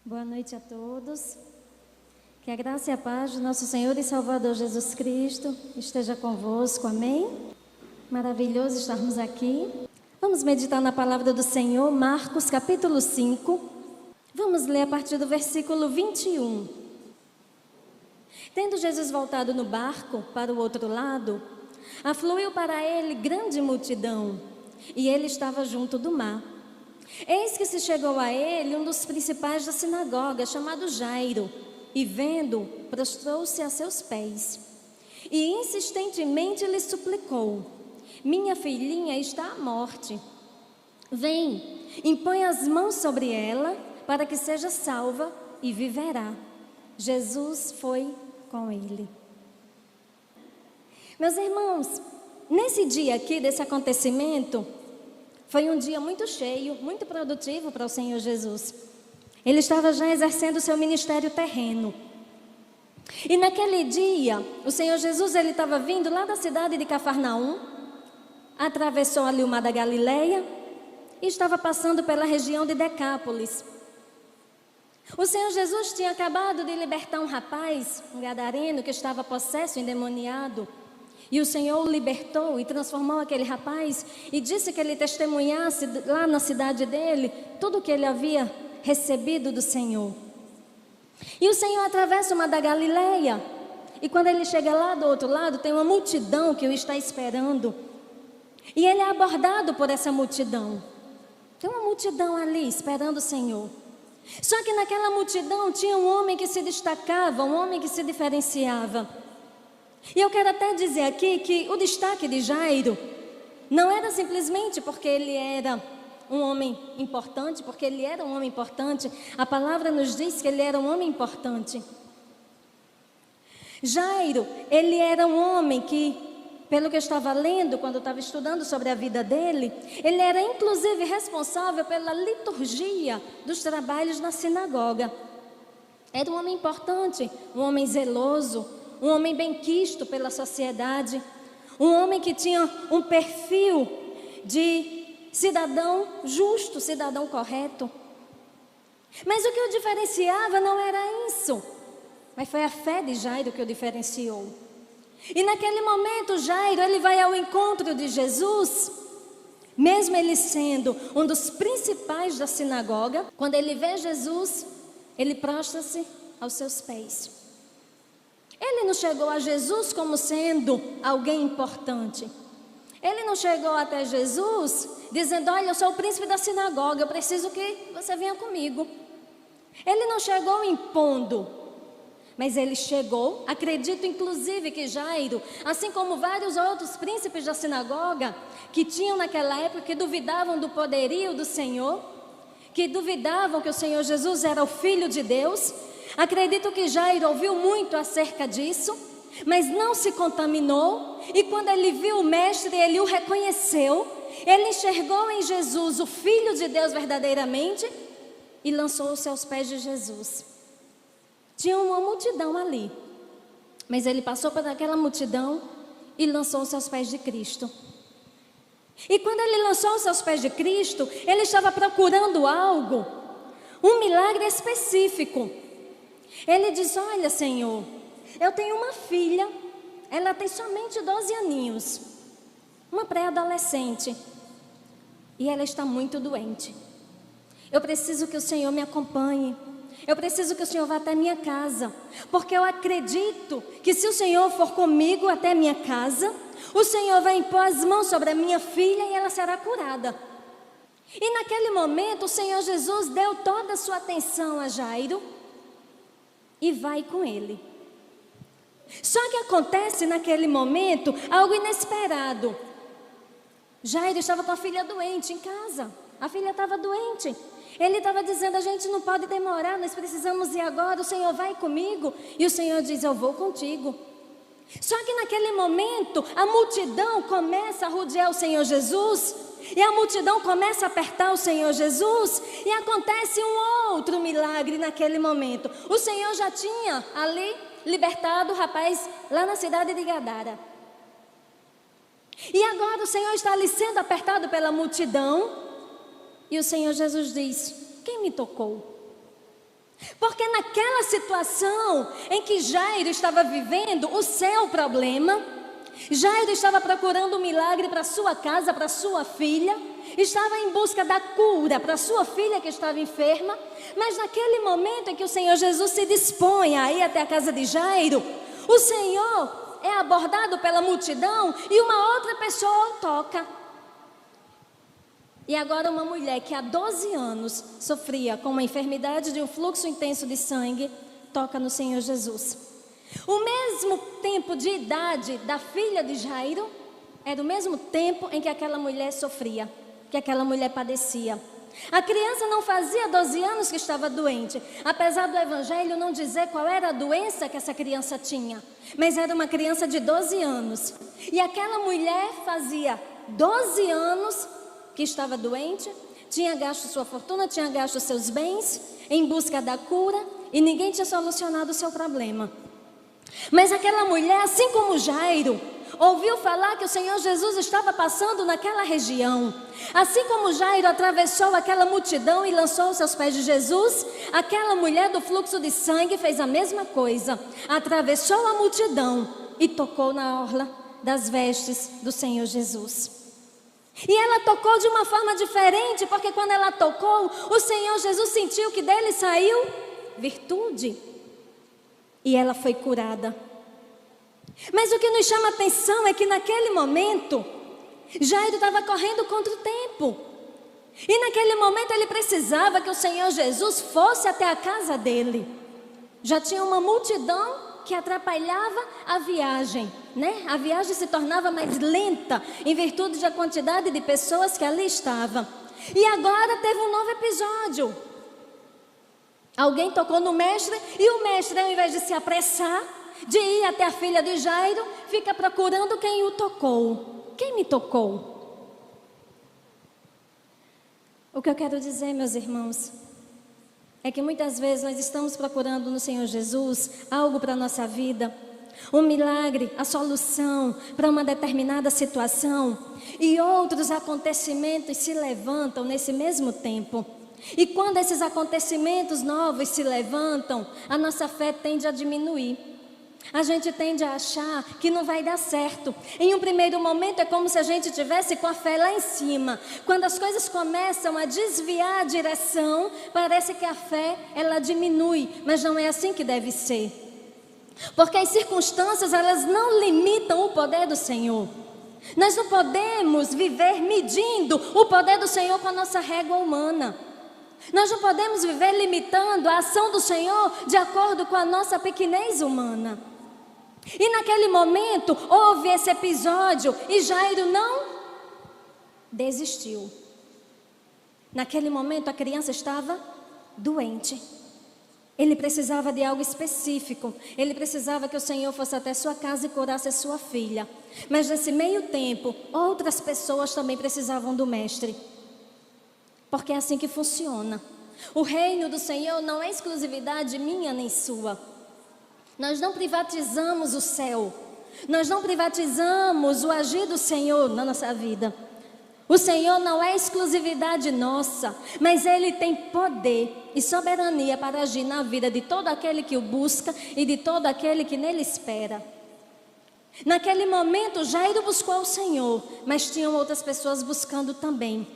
Boa noite a todos. Que a graça e a paz do nosso Senhor e Salvador Jesus Cristo esteja convosco. Amém? Maravilhoso estarmos aqui. Vamos meditar na palavra do Senhor, Marcos capítulo 5. Vamos ler a partir do versículo 21. Tendo Jesus voltado no barco para o outro lado, afluiu para ele grande multidão, e ele estava junto do mar. Eis que se chegou a ele um dos principais da sinagoga, chamado Jairo, e vendo, prostrou-se a seus pés, e insistentemente lhe suplicou: minha filhinha está à morte. Vem, impõe as mãos sobre ela, para que seja salva e viverá. Jesus foi com ele. Meus irmãos, nesse dia aqui, desse acontecimento, foi um dia muito cheio, muito produtivo para o Senhor Jesus. Ele estava já exercendo o seu ministério terreno. E naquele dia, o Senhor Jesus, ele estava vindo lá da cidade de Cafarnaum, atravessou ali o mar da Galileia e estava passando pela região de Decápolis. O Senhor Jesus tinha acabado de libertar um rapaz, um gadareno, que estava possesso, endemoniado. E o Senhor o libertou e transformou aquele rapaz e disse que ele testemunhasse lá na cidade dele tudo o que ele havia recebido do Senhor. E o Senhor atravessa o mar da Galileia, e quando ele chega lá do outro lado, tem uma multidão que o está esperando. E ele é abordado por essa multidão. Tem uma multidão ali esperando o Senhor. Só que naquela multidão tinha um homem que se destacava, um homem que se diferenciava. E eu quero até dizer aqui que o destaque de Jairo não era simplesmente porque ele era um homem importante, porque ele era um homem importante. A palavra nos diz que ele era um homem importante. Jairo, ele era um homem que, pelo que eu estava lendo, quando eu estava estudando sobre a vida dele, ele era inclusive responsável pela liturgia dos trabalhos na sinagoga. Era um homem importante, um homem zeloso, um homem benquisto pela sociedade, um homem que tinha um perfil de cidadão justo, cidadão correto. Mas o que o diferenciava não era isso, mas foi a fé de Jairo que o diferenciou. E naquele momento Jairo, ele vai ao encontro de Jesus, mesmo ele sendo um dos principais da sinagoga. Quando ele vê Jesus, ele prostra-se aos seus pés. Ele não chegou a Jesus como sendo alguém importante. Ele não chegou até Jesus dizendo: olha, eu sou o príncipe da sinagoga, eu preciso que você venha comigo. Ele não chegou impondo, mas ele chegou, acredito inclusive que Jairo, assim como vários outros príncipes da sinagoga, que tinham naquela época, que duvidavam do poderio do Senhor, que duvidavam que o Senhor Jesus era o Filho de Deus. Acredito que Jairo ouviu muito acerca disso, mas não se contaminou. E quando ele viu o mestre, ele o reconheceu. Ele enxergou em Jesus o Filho de Deus verdadeiramente e lançou os seus pés de Jesus. Tinha uma multidão ali, mas ele passou por aquela multidão e lançou os seus pés de Cristo. E quando ele lançou os seus pés de Cristo, ele estava procurando algo, um milagre específico. Ele diz: olha, Senhor, eu tenho uma filha, ela tem somente 12 aninhos, uma pré-adolescente, e ela está muito doente. Eu preciso que o Senhor me acompanhe, eu preciso que o Senhor vá até minha casa, porque eu acredito que se o Senhor for comigo até minha casa, o Senhor vai impor as mãos sobre a minha filha e ela será curada. E naquele momento o Senhor Jesus deu toda a sua atenção a Jairo e vai com ele. Só que acontece naquele momento algo inesperado. Jairo estava com a filha doente em casa. A filha estava doente. Ele estava dizendo: a gente não pode demorar, nós precisamos ir agora, o Senhor vai comigo. E o Senhor diz: eu vou contigo. Só que naquele momento a multidão começa a rodear o Senhor Jesus, e a multidão começa a apertar o Senhor Jesus, e acontece um outro milagre naquele momento. O Senhor já tinha ali libertado o rapaz lá na cidade de Gadara. E agora o Senhor está ali sendo apertado pela multidão, e o Senhor Jesus diz: quem me tocou? Porque naquela situação em que Jairo estava vivendo o seu problema, Jairo estava procurando um milagre para sua casa, para sua filha, estava em busca da cura para sua filha que estava enferma, mas naquele momento em que o Senhor Jesus se dispõe a ir até a casa de Jairo, o Senhor é abordado pela multidão e uma outra pessoa o toca. E agora uma mulher que há 12 anos sofria com uma enfermidade de um fluxo intenso de sangue, toca no Senhor Jesus. O mesmo tempo de idade da filha de Jairo era o mesmo tempo em que aquela mulher sofria, que aquela mulher padecia. A criança não fazia 12 anos que estava doente, apesar do evangelho não dizer qual era a doença que essa criança tinha, mas era uma criança de 12 anos. E aquela mulher fazia 12 anos que estava doente, tinha gasto sua fortuna, tinha gasto seus bens em busca da cura e ninguém tinha solucionado o seu problema. Mas aquela mulher, assim como Jairo, ouviu falar que o Senhor Jesus estava passando naquela região. Assim como Jairo atravessou aquela multidão e lançou os seus pés de Jesus, aquela mulher do fluxo de sangue fez a mesma coisa. Atravessou a multidão e tocou na orla das vestes do Senhor Jesus. E ela tocou de uma forma diferente, porque quando ela tocou, o Senhor Jesus sentiu que dele saiu virtude. E ela foi curada. Mas o que nos chama a atenção é que naquele momento, Jairo estava correndo contra o tempo. E naquele momento ele precisava que o Senhor Jesus fosse até a casa dele. Já tinha uma multidão que atrapalhava a viagem, né? A viagem se tornava mais lenta em virtude da quantidade de pessoas que ali estavam. E agora teve um novo episódio. Alguém tocou no mestre e o mestre, ao invés de se apressar, de ir até a filha de Jairo, fica procurando quem o tocou. Quem me tocou? O que eu quero dizer, meus irmãos, é que muitas vezes nós estamos procurando no Senhor Jesus algo para a nossa vida, um milagre, a solução para uma determinada situação, e outros acontecimentos se levantam nesse mesmo tempo. E quando esses acontecimentos novos se levantam, a nossa fé tende a diminuir. A gente tende a achar que não vai dar certo. Em um primeiro momento é como se a gente tivesse com a fé lá em cima. Quando as coisas começam a desviar a direção, parece que a fé ela diminui, mas não é assim que deve ser. Porque as circunstâncias elas não limitam o poder do Senhor. Nós não podemos viver medindo o poder do Senhor com a nossa régua humana. Nós não podemos viver limitando a ação do Senhor de acordo com a nossa pequenez humana. E naquele momento houve esse episódio e Jairo não desistiu. Naquele momento a criança estava doente. Ele precisava de algo específico. Ele precisava que o Senhor fosse até sua casa e curasse a sua filha. Mas nesse meio tempo, outras pessoas também precisavam do mestre. Porque é assim que funciona. O reino do Senhor não é exclusividade minha nem sua. Nós não privatizamos o céu. Nós não privatizamos o agir do Senhor na nossa vida. O Senhor não é exclusividade nossa, mas Ele tem poder e soberania para agir na vida de todo aquele que o busca e de todo aquele que nele espera. Naquele momento, Jairo buscou o Senhor, mas tinham outras pessoas buscando também.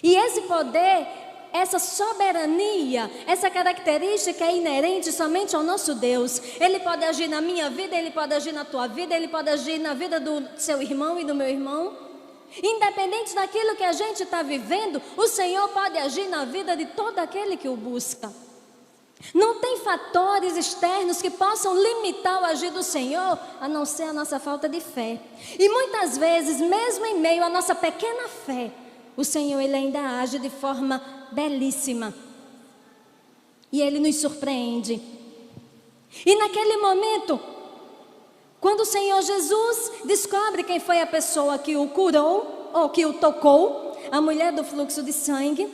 E esse poder, essa soberania, essa característica é inerente somente ao nosso Deus. Ele pode agir na minha vida, Ele pode agir na tua vida, Ele pode agir na vida do seu irmão e do meu irmão. Independente daquilo que a gente está vivendo, o Senhor pode agir na vida de todo aquele que o busca. Não tem fatores externos que possam limitar o agir do Senhor, a não ser a nossa falta de fé. E muitas vezes, mesmo em meio à nossa pequena fé, o Senhor Ele ainda age de forma belíssima. E Ele nos surpreende. E naquele momento, quando o Senhor Jesus descobre quem foi a pessoa que o curou, ou que o tocou, a mulher do fluxo de sangue,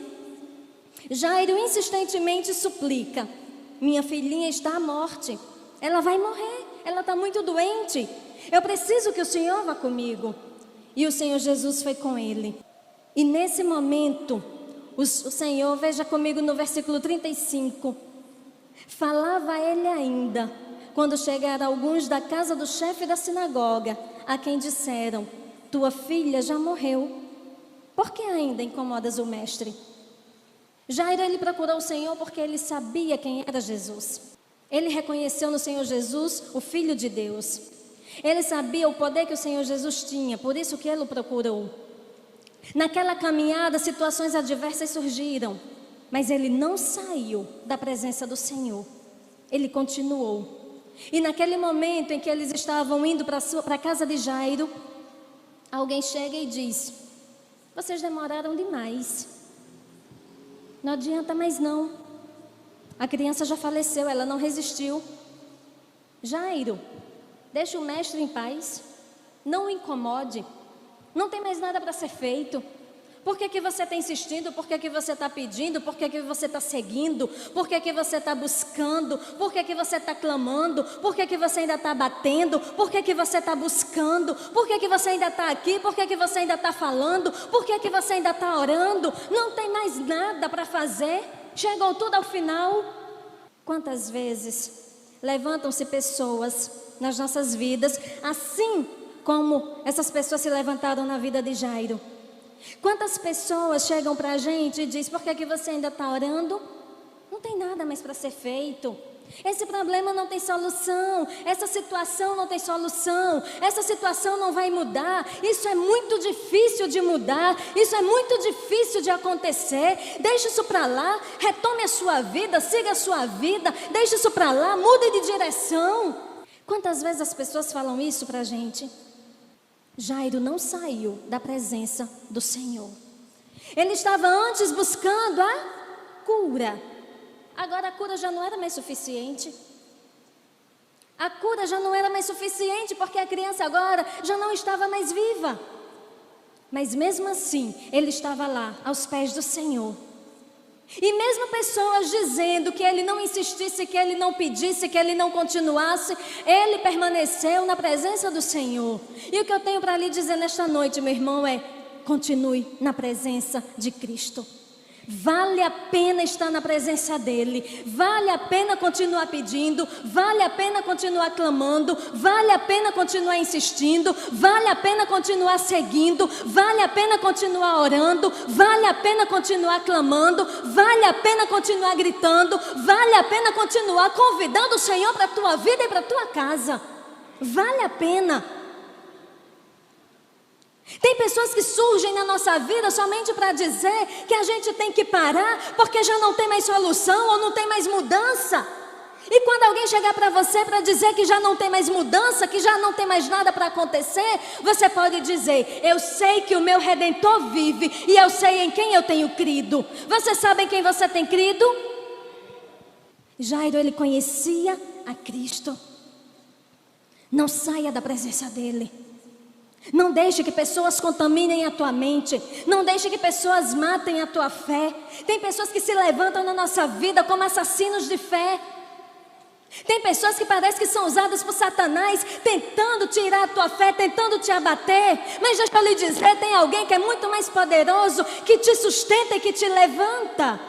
Jairo insistentemente suplica: minha filhinha está à morte, ela vai morrer, ela está muito doente, eu preciso que o Senhor vá comigo. E o Senhor Jesus foi com ele. E nesse momento, o Senhor, veja comigo no versículo 35, Falava ele ainda, quando chegaram alguns da casa do chefe da sinagoga, a quem disseram: tua filha já morreu, por que ainda incomodas o mestre? Jairo, ele procurou o Senhor porque ele sabia quem era Jesus. Ele reconheceu no Senhor Jesus o Filho de Deus. Ele sabia o poder que o Senhor Jesus tinha, por isso que ele o procurou. Naquela caminhada, situações adversas surgiram, mas ele não saiu da presença do Senhor. Ele continuou. E naquele momento em que eles estavam indo para a casa de Jairo, alguém chega e diz: vocês demoraram demais. Não adianta mais não. A criança já faleceu, ela não resistiu. Jairo, deixa o mestre em paz. Não o incomode. Não tem mais nada para ser feito. Por que você está insistindo? Por que você está pedindo? Por que você está seguindo? Por que você está buscando? Por que você está clamando? Por que você ainda está batendo? Por que você está buscando? Por que você ainda está aqui? Por que você ainda está falando? Por que você ainda está orando? Não tem mais nada para fazer? Chegou tudo ao final? Quantas vezes levantam-se pessoas nas nossas vidas, assim como essas pessoas se levantaram na vida de Jairo? Quantas pessoas chegam para a gente e dizem: por que você ainda está orando? Não tem nada mais para ser feito. Esse problema não tem solução. Essa situação não tem solução. Essa situação não vai mudar. Isso é muito difícil de mudar. Isso é muito difícil de acontecer. Deixe isso para lá. Retome a sua vida. Siga a sua vida. Deixe isso para lá. Mude de direção. Quantas vezes as pessoas falam isso para a gente? Jairo não saiu da presença do Senhor. Ele estava antes buscando a cura. Agora a cura já não era mais suficiente. A cura já não era mais suficiente porque a criança agora já não estava mais viva. Mas mesmo assim, ele estava lá aos pés do Senhor. E mesmo pessoas dizendo que ele não insistisse, que ele não pedisse, que ele não continuasse, ele permaneceu na presença do Senhor. E o que eu tenho para lhe dizer nesta noite, meu irmão, é: continue na presença de Cristo. Vale a pena estar na presença dEle. Vale a pena continuar pedindo. Vale a pena continuar clamando. Vale a pena continuar insistindo. Vale a pena continuar seguindo. Vale a pena continuar orando. Vale a pena continuar clamando. Vale a pena continuar gritando. Vale a pena continuar convidando o Senhor para a tua vida e para a tua casa. Vale a pena. Tem pessoas que surgem na nossa vida somente para dizer que a gente tem que parar porque já não tem mais solução ou não tem mais mudança. E quando alguém chegar para você para dizer que já não tem mais mudança, que já não tem mais nada para acontecer, você pode dizer: eu sei que o meu Redentor vive e eu sei em quem eu tenho crido. Você sabe em quem você tem crido? Jairo, ele conhecia a Cristo. Não saia da presença dele. Não deixe que pessoas contaminem a tua mente. Não deixe que pessoas matem a tua fé. Tem pessoas que se levantam na nossa vida como assassinos de fé. Tem pessoas que parecem que são usadas por Satanás, tentando tirar a tua fé, tentando te abater. Mas deixa eu lhe dizer, tem alguém que é muito mais poderoso, que te sustenta e que te levanta.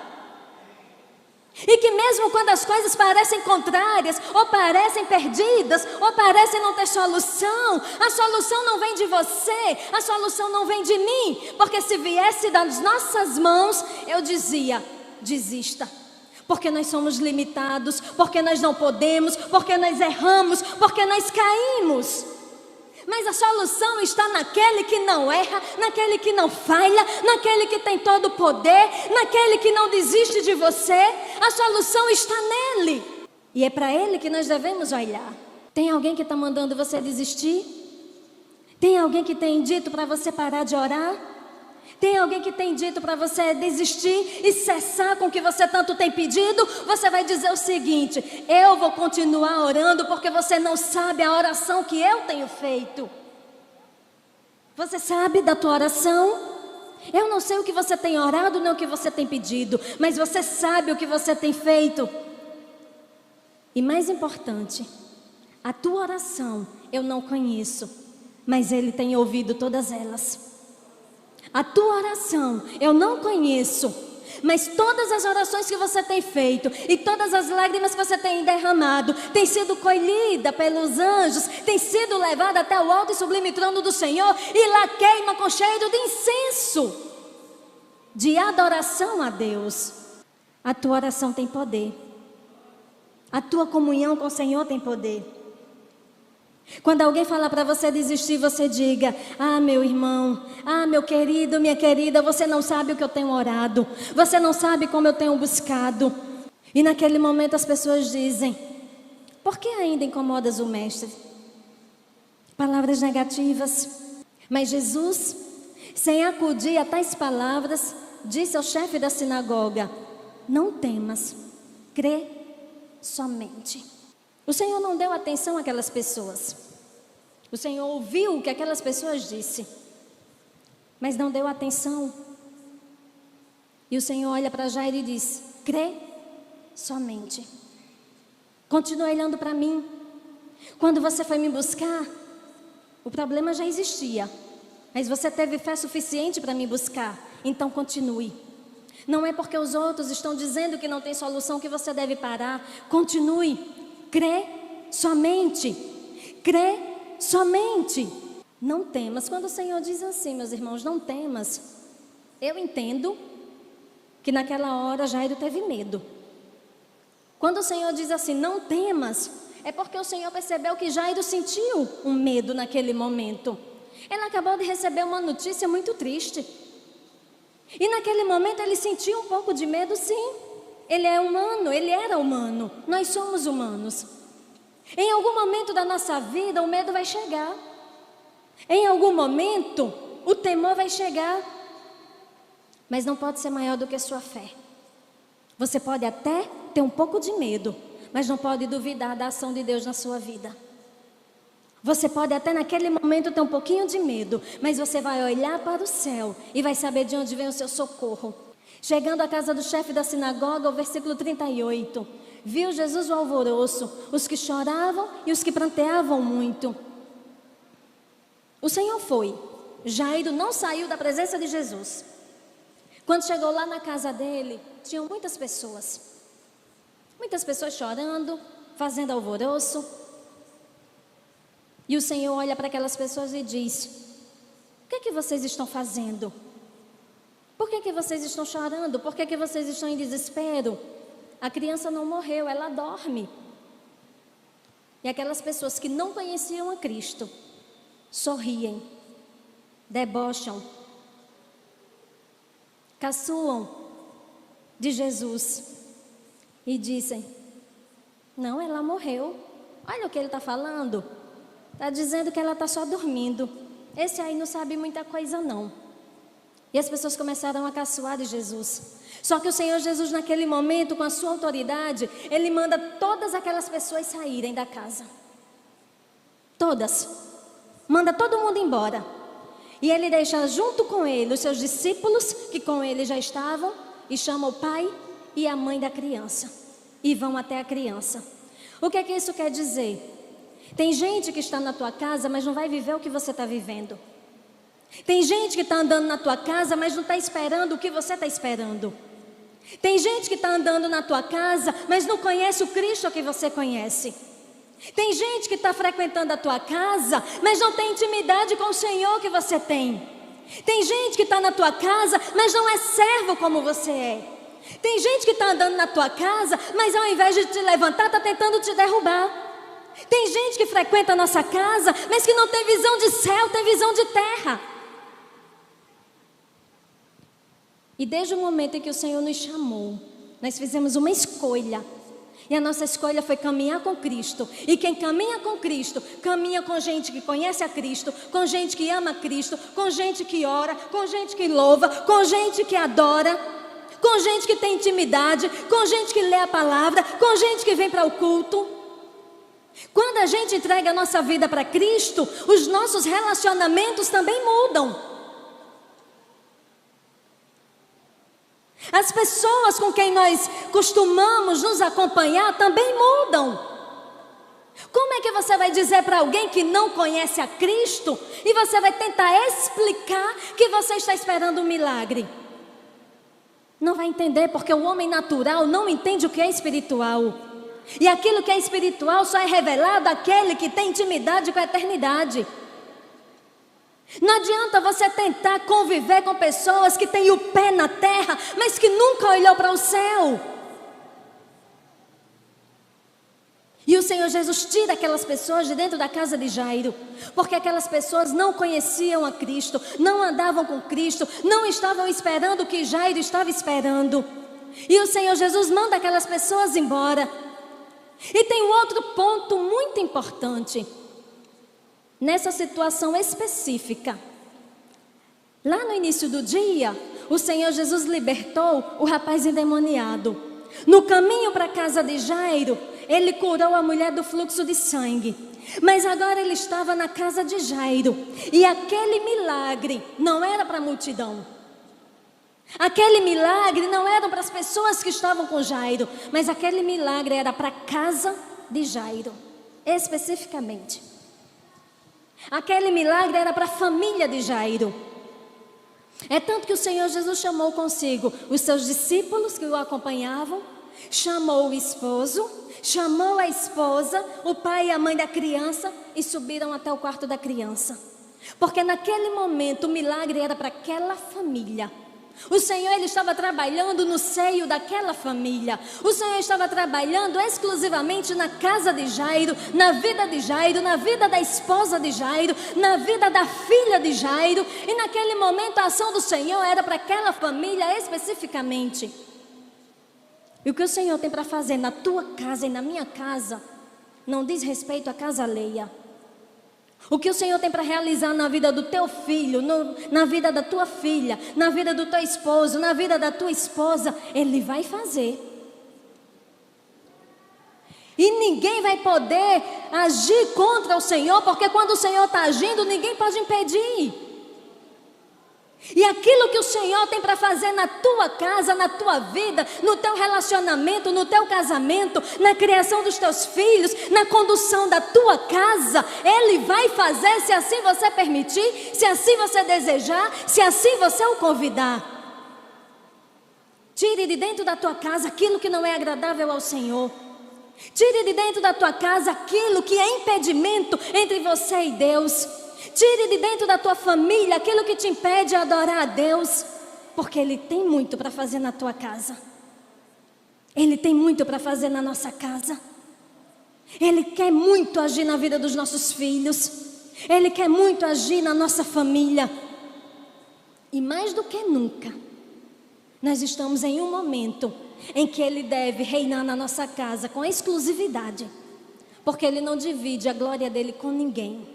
E que mesmo quando as coisas parecem contrárias, ou parecem perdidas, ou parecem não ter solução, a solução não vem de você, a solução não vem de mim. Porque se viesse das nossas mãos, eu dizia: desista. Porque nós somos limitados, porque nós não podemos, porque nós erramos, porque nós caímos. Mas a solução está naquele que não erra, naquele que não falha, naquele que tem todo o poder, naquele que não desiste de você. A solução está nele. E é para ele que nós devemos olhar. Tem alguém que está mandando você desistir? Tem alguém que tem dito para você parar de orar? Tem alguém que tem dito para você desistir e cessar com o que você tanto tem pedido? Você vai dizer o seguinte: eu vou continuar orando porque você não sabe a oração que eu tenho feito. Você sabe da tua oração? Eu não sei o que você tem orado, nem o que você tem pedido, mas você sabe o que você tem feito. E mais importante, a tua oração eu não conheço, mas Ele tem ouvido todas elas. A tua oração eu não conheço, Mas todas as orações que você tem feito e todas as lágrimas que você tem derramado tem sido colhida pelos anjos, tem sido levada até o alto e sublime trono do Senhor, e lá queima com cheiro de incenso, de adoração a Deus. A tua oração tem poder. A tua comunhão com o Senhor tem poder. Quando alguém falar para você desistir, você diga: ah, meu irmão, ah, meu querido, minha querida, você não sabe o que eu tenho orado, você não sabe como eu tenho buscado. E naquele momento as pessoas dizem: por que ainda incomodas o mestre? Palavras negativas. Mas Jesus, sem acudir a tais palavras, disse ao chefe da sinagoga: não temas, crê somente. O Senhor não deu atenção àquelas pessoas. O Senhor ouviu o que aquelas pessoas disseram, mas não deu atenção. E o Senhor olha para Jairo e diz: crê somente. Continua olhando para mim. Quando você foi me buscar, o problema já existia, mas você teve fé suficiente para me buscar. Então continue. Não é porque os outros estão dizendo que não tem solução que você deve parar. Continue. Crê somente. Crê somente. Não temas. Quando o Senhor diz assim, meus irmãos, não temas, eu entendo que naquela hora Jairo teve medo. Quando o Senhor diz assim, não temas, é porque o Senhor percebeu que Jairo sentiu um medo naquele momento. Ele acabou de receber uma notícia muito triste. E naquele momento ele sentiu um pouco de medo, sim. Ele é humano, ele era humano. Nós somos humanos. Em algum momento da nossa vida o medo vai chegar. Em algum momento o temor vai chegar. Mas não pode ser maior do que a sua fé. Você pode até ter um pouco de medo, mas não pode duvidar da ação de Deus na sua vida. Você pode até naquele momento ter um pouquinho de medo, mas você vai olhar para o céu e vai saber de onde vem o seu socorro. Chegando à casa do chefe da sinagoga, o versículo 38, viu Jesus o alvoroço, os que choravam e os que pranteavam muito. O Senhor foi. Jairo não saiu da presença de Jesus. Quando chegou lá na casa dele, tinham muitas pessoas chorando, fazendo alvoroço. E o Senhor olha para aquelas pessoas e diz: o que é que vocês estão fazendo? Por que é que vocês estão chorando? Por que é que vocês estão em desespero? A criança não morreu, ela dorme. E aquelas pessoas que não conheciam a Cristo sorriem, debocham, caçoam de Jesus e dizem: não, ela morreu. Olha o que ele está falando. Está dizendo que ela está só dormindo. Esse aí não sabe muita coisa não. E as pessoas começaram a caçoar de Jesus. Só que o Senhor Jesus, naquele momento, com a sua autoridade, Ele manda todas aquelas pessoas saírem da casa. Todas. Manda todo mundo embora. E Ele deixa junto com Ele os seus discípulos, que com Ele já estavam, e chama o pai e a mãe da criança. E vão até a criança. O que é que isso quer dizer? Tem gente que está na tua casa, mas não vai viver o que você está vivendo. Tem gente que está andando na tua casa, mas não está esperando o que você está esperando. Tem gente que está andando na tua casa, mas não conhece o Cristo que você conhece. Tem gente que está frequentando a tua casa, mas não tem intimidade com o Senhor que você tem. Tem gente que está na tua casa, mas não é servo como você é. Tem gente que está andando na tua casa, mas ao invés de te levantar, está tentando te derrubar. Tem gente que frequenta a nossa casa, mas que não tem visão de céu, tem visão de terra. E desde o momento em que o Senhor nos chamou, nós fizemos uma escolha. E a nossa escolha foi caminhar com Cristo. E quem caminha com Cristo, caminha com gente que conhece a Cristo, com gente que ama Cristo, com gente que ora, com gente que louva, com gente que adora, com gente que tem intimidade, com gente que lê a palavra, com gente que vem para o culto. Quando a gente entrega a nossa vida para Cristo, os nossos relacionamentos também mudam. As pessoas com quem nós costumamos nos acompanhar também mudam. Como é que você vai dizer para alguém que não conhece a Cristo e você vai tentar explicar que você está esperando um milagre? Não vai entender, porque o homem natural não entende o que é espiritual. E aquilo que é espiritual só é revelado àquele que tem intimidade com a eternidade. Não adianta você tentar conviver com pessoas que têm o pé na terra, mas que nunca olhou para o céu. E o Senhor Jesus tira aquelas pessoas de dentro da casa de Jairo, porque aquelas pessoas não conheciam a Cristo, não andavam com Cristo, não estavam esperando o que Jairo estava esperando. E o Senhor Jesus manda aquelas pessoas embora. E tem um outro ponto muito importante nessa situação específica. Lá no início do dia, o Senhor Jesus libertou o rapaz endemoniado. No caminho para a casa de Jairo, ele curou a mulher do fluxo de sangue. Mas agora ele estava na casa de Jairo. E aquele milagre não era para a multidão. Aquele milagre não era para as pessoas que estavam com Jairo, mas aquele milagre era para a casa de Jairo, especificamente. Aquele milagre era para a família de Jairo. É tanto que o Senhor Jesus chamou consigo os seus discípulos que o acompanhavam, chamou o esposo, chamou a esposa, o pai e a mãe da criança e subiram até o quarto da criança. Porque naquele momento o milagre era para aquela família. O Senhor, Ele estava trabalhando no seio daquela família. O Senhor estava trabalhando exclusivamente na casa de Jairo, na vida de Jairo, na vida da esposa de Jairo, na vida da filha de Jairo. E naquele momento a ação do Senhor era para aquela família especificamente. E o que o Senhor tem para fazer na tua casa e na minha casa não diz respeito à casa alheia. O que o Senhor tem para realizar na vida do teu filho, na vida da tua filha, na vida do teu esposo, na vida da tua esposa, Ele vai fazer. E ninguém vai poder agir contra o Senhor, porque quando o Senhor está agindo, ninguém pode impedir. E aquilo que o Senhor tem para fazer na tua casa, na tua vida, no teu relacionamento, no teu casamento, na criação dos teus filhos, na condução da tua casa, Ele vai fazer se assim você permitir, se assim você desejar, se assim você o convidar. Tire de dentro da tua casa aquilo que não é agradável ao Senhor. Tire de dentro da tua casa aquilo que é impedimento entre você e Deus. Tire de dentro da tua família aquilo que te impede de adorar a Deus, porque Ele tem muito para fazer na tua casa. Ele tem muito para fazer na nossa casa. Ele quer muito agir na vida dos nossos filhos. Ele quer muito agir na nossa família. E mais do que nunca, nós estamos em um momento em que Ele deve reinar na nossa casa com exclusividade, porque Ele não divide a glória dEle com ninguém.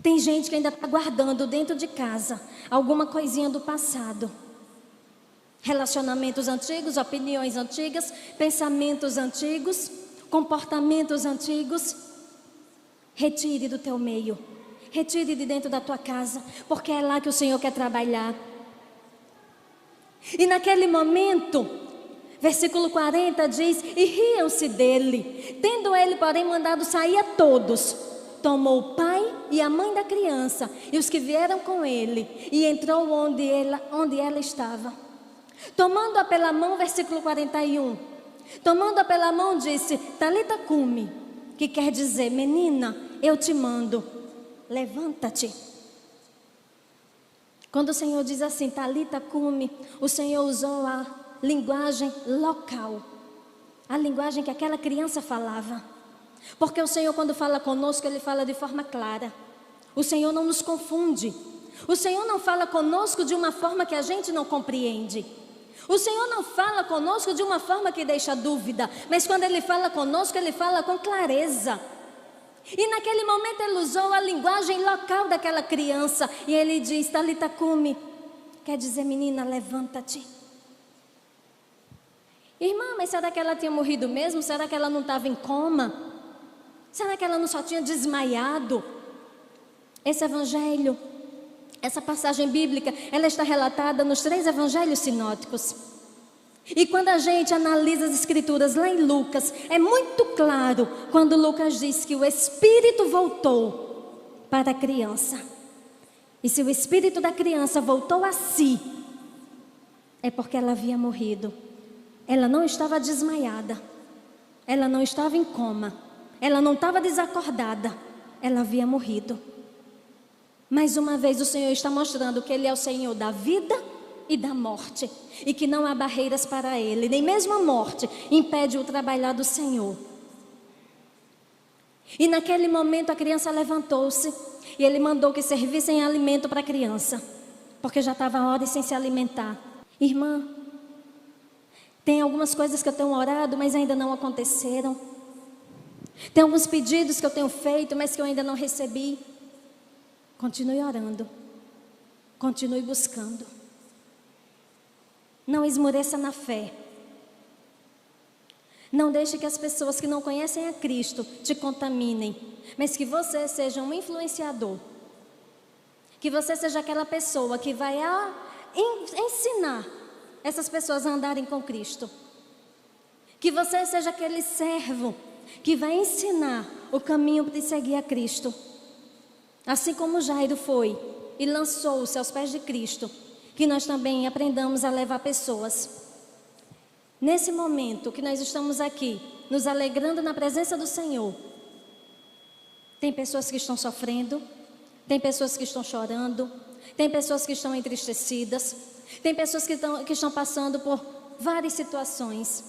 Tem gente que ainda está guardando dentro de casa alguma coisinha do passado. Relacionamentos antigos, opiniões antigas, pensamentos antigos, comportamentos antigos. Retire do teu meio. Retire de dentro da tua casa, porque é lá que o Senhor quer trabalhar. E naquele momento, versículo 40 diz: e riam-se dele. Tendo ele, porém, mandado sair a todos, tomou o pai e a mãe da criança e os que vieram com ele e entrou onde ela estava. Tomando-a pela mão, versículo 41, tomando-a pela mão disse: Talita cumi, que quer dizer: menina, eu te mando, levanta-te. Quando o Senhor diz assim, Talita cumi, o Senhor usou a linguagem local, a linguagem que aquela criança falava. Porque o Senhor, quando fala conosco, Ele fala de forma clara. O Senhor não nos confunde. O Senhor não fala conosco de uma forma que a gente não compreende. O Senhor não fala conosco de uma forma que deixa dúvida. Mas quando Ele fala conosco, Ele fala com clareza. E naquele momento Ele usou a linguagem local daquela criança. E Ele diz, Talita cumi, quer dizer, menina, levanta-te. Irmã, mas será que ela tinha morrido mesmo? Será que ela não estava em coma? Será que ela não só tinha desmaiado? Esse evangelho, essa passagem bíblica, ela está relatada nos 3 evangelhos sinóticos. E quando a gente analisa as escrituras lá em Lucas, é muito claro quando Lucas diz que o Espírito voltou para a criança. E se o Espírito da criança voltou a si, é porque ela havia morrido. Ela não estava desmaiada, ela não estava em coma, ela não estava desacordada, ela havia morrido. Mais uma vez o Senhor está mostrando que Ele é o Senhor da vida e da morte, e que não há barreiras para Ele, nem mesmo a morte impede o trabalhar do Senhor. E naquele momento a criança levantou-se e Ele mandou que servissem alimento para a criança, porque já estava a hora sem se alimentar. Irmã, tem algumas coisas que eu tenho orado, mas ainda não aconteceram. Tem alguns pedidos que eu tenho feito, mas que eu ainda não recebi. Continue orando, continue buscando. Não esmoreça na fé. Não deixe que as pessoas que não conhecem a Cristo te contaminem, mas que você seja um influenciador. Que você seja aquela pessoa que vai ensinar essas pessoas a andarem com Cristo. Que você seja aquele servo que vai ensinar o caminho para seguir a Cristo. Assim como Jairo foi e lançou-se aos pés de Cristo, que nós também aprendamos a levar pessoas. Nesse momento que nós estamos aqui, nos alegrando na presença do Senhor, tem pessoas que estão sofrendo, tem pessoas que estão chorando, tem pessoas que estão entristecidas, tem pessoas que estão passando por várias situações.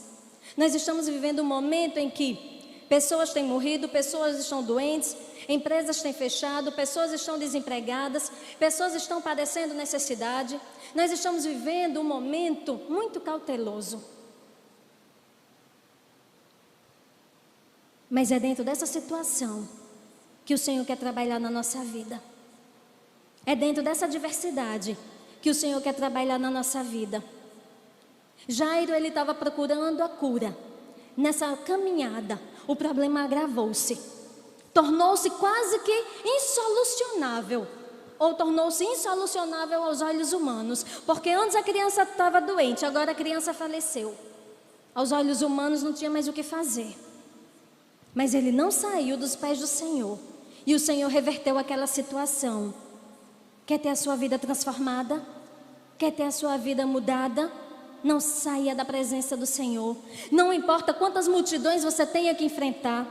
Nós estamos vivendo um momento em que pessoas têm morrido, pessoas estão doentes, empresas têm fechado, pessoas estão desempregadas, pessoas estão padecendo necessidade. Nós estamos vivendo um momento muito cauteloso. Mas é dentro dessa situação que o Senhor quer trabalhar na nossa vida. É dentro dessa adversidade que o Senhor quer trabalhar na nossa vida. Jairo, ele estava procurando a cura. Nessa caminhada, o problema agravou-se. Tornou-se quase que insolucionável. Ou tornou-se insolucionável aos olhos humanos. Porque antes a criança estava doente, agora a criança faleceu. Aos olhos humanos não tinha mais o que fazer. Mas ele não saiu dos pés do Senhor. E o Senhor reverteu aquela situação. Quer ter a sua vida transformada? Quer ter a sua vida mudada? Não saia da presença do Senhor. Não importa quantas multidões você tenha que enfrentar.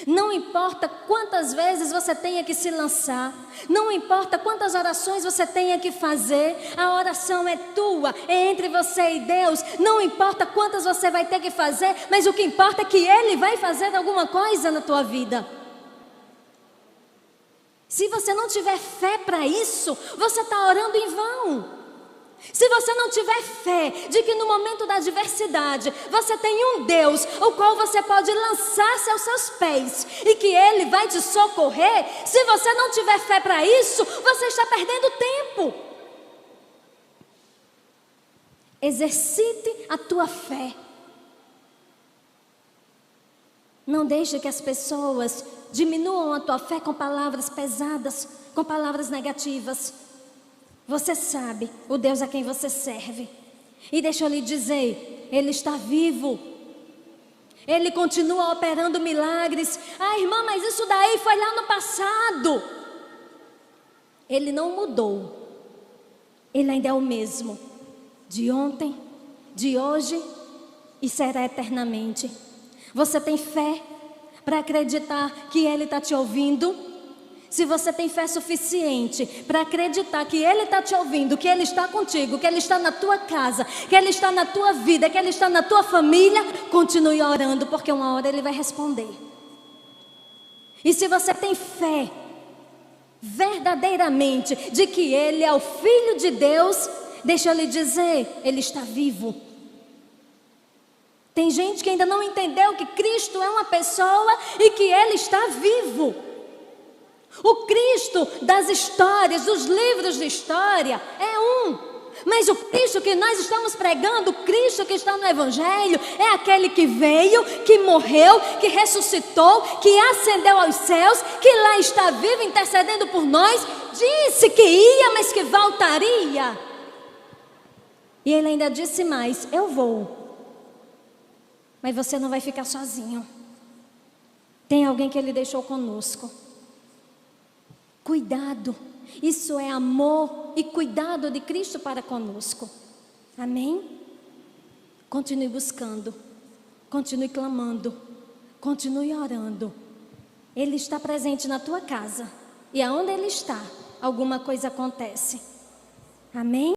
Não importa quantas vezes você tenha que se lançar. Não importa quantas orações você tenha que fazer. A oração é tua, é entre você e Deus. Não importa quantas você vai ter que fazer, mas o que importa é que Ele vai fazer alguma coisa na tua vida. Se você não tiver fé para isso, você está orando em vão. Se você não tiver fé de que no momento da adversidade você tem um Deus o qual você pode lançar-se aos seus pés e que Ele vai te socorrer, se você não tiver fé para isso, você está perdendo tempo. Exercite a tua fé. Não deixe que as pessoas diminuam a tua fé com palavras pesadas, com palavras negativas. Você sabe o Deus a quem você serve. E deixa eu lhe dizer, Ele está vivo. Ele continua operando milagres. Ah, irmã, mas isso daí foi lá no passado. Ele não mudou. Ele ainda é o mesmo. De ontem, de hoje e será eternamente. Você tem fé para acreditar que Ele está te ouvindo? Se você tem fé suficiente para acreditar que Ele está te ouvindo, que Ele está contigo, que Ele está na tua casa, que Ele está na tua vida, que Ele está na tua família, continue orando, porque uma hora Ele vai responder. E se você tem fé verdadeiramente de que Ele é o Filho de Deus, deixa eu lhe dizer, Ele está vivo. Tem gente que ainda não entendeu que Cristo é uma pessoa e que Ele está vivo. O Cristo das histórias, dos livros de história é um. Mas o Cristo que nós estamos pregando, o Cristo que está no Evangelho, é aquele que veio, que morreu, que ressuscitou, que ascendeu aos céus, que lá está vivo intercedendo por nós. Disse que ia, mas que voltaria. E Ele ainda disse mais, eu vou. Mas você não vai ficar sozinho. Tem alguém que Ele deixou conosco. Cuidado, isso é amor e cuidado de Cristo para conosco. Amém? Continue buscando, continue clamando, continue orando. Ele está presente na tua casa, e aonde Ele está, alguma coisa acontece. Amém?